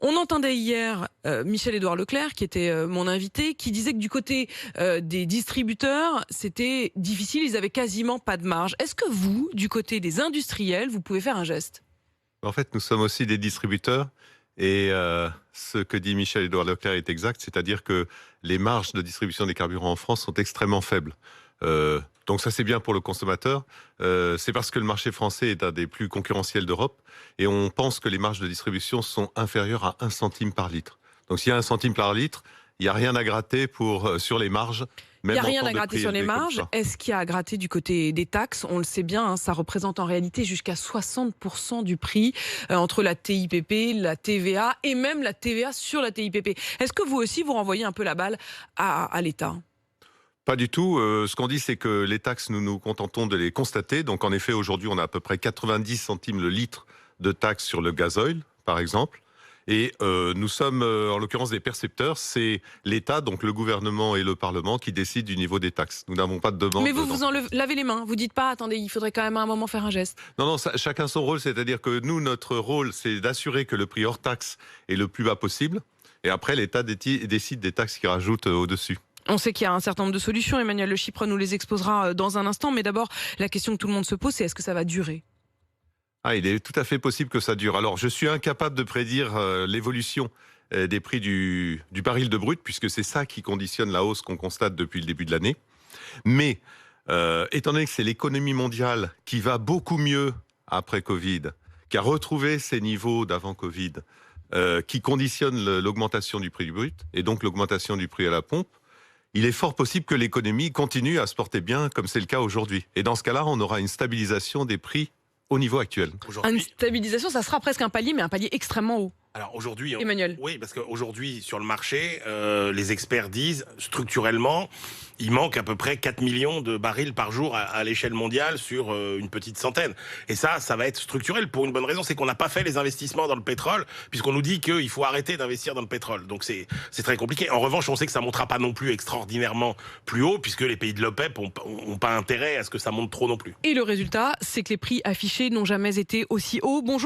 On entendait hier Michel-Édouard Leclerc, qui était mon invité, qui disait que du côté des distributeurs, c'était difficile, ils avaient quasiment pas de marge. Est-ce que vous, du côté des industriels, vous pouvez faire un geste? En fait, nous sommes aussi des distributeurs et ce que dit Michel-Édouard Leclerc est exact, c'est-à-dire que les marges de distribution des carburants en France sont extrêmement faibles. Donc ça, c'est bien pour le consommateur. C'est parce que le marché français est un des plus concurrentiels d'Europe et on pense que les marges de distribution sont inférieures à 1 centime par litre. Donc s'il y a 1 centime par litre, il n'y a rien à gratter sur les marges. Il n'y Même a en rien temps à de gratter prix sur les élevés comme marges. ça. Est-ce qu'il y a à gratter du côté des taxes? On le sait bien, hein, ça représente en réalité jusqu'à 60% du prix entre la TIPP, la TVA et même la TVA sur la TIPP. Est-ce que vous aussi, vous renvoyez un peu la balle à l'État? Pas du tout. Ce qu'on dit, c'est que les taxes, nous nous contentons de les constater. Donc, en effet, aujourd'hui, on a à peu près 90 centimes le litre de taxes sur le gasoil, par exemple. Et nous sommes, en l'occurrence, des percepteurs. C'est l'État, donc le gouvernement et le Parlement, qui décident du niveau des taxes. Nous n'avons pas de demande. Mais vous vous en lavez les mains. Vous dites pas, attendez, il faudrait quand même à un moment faire un geste. Non, non, chacun son rôle. C'est-à-dire que nous, notre rôle, c'est d'assurer que le prix hors taxe est le plus bas possible. Et après, l'État décide des taxes qu'il rajoute au-dessus. On sait qu'il y a un certain nombre de solutions. Emmanuel Le Chypre nous les exposera dans un instant. Mais d'abord, la question que tout le monde se pose, c'est est-ce que ça va durer? Il est tout à fait possible que ça dure. Alors, je suis incapable de prédire l'évolution des prix du baril de brut, puisque c'est ça qui conditionne la hausse qu'on constate depuis le début de l'année. Mais, étant donné que c'est l'économie mondiale qui va beaucoup mieux après Covid, qui a retrouvé ses niveaux d'avant Covid, qui conditionne l'augmentation du prix du brut, et donc l'augmentation du prix à la pompe, il est fort possible que l'économie continue à se porter bien, comme c'est le cas aujourd'hui. Et dans ce cas-là, on aura une stabilisation des prix au niveau actuel. Une stabilisation, ça sera presque un palier, mais un palier extrêmement haut. Alors aujourd'hui, Emmanuel. Oui, parce qu'aujourd'hui, sur le marché, les experts disent, structurellement, il manque à peu près 4 millions de barils par jour à l'échelle mondiale sur une petite centaine. Et ça va être structurel pour une bonne raison, c'est qu'on n'a pas fait les investissements dans le pétrole, puisqu'on nous dit qu'il faut arrêter d'investir dans le pétrole. Donc c'est très compliqué. En revanche, on sait que ça ne montera pas non plus extraordinairement plus haut, puisque les pays de l'OPEP n'ont pas intérêt à ce que ça monte trop non plus. Et le résultat, c'est que les prix affichés n'ont jamais été aussi hauts. Bonjour.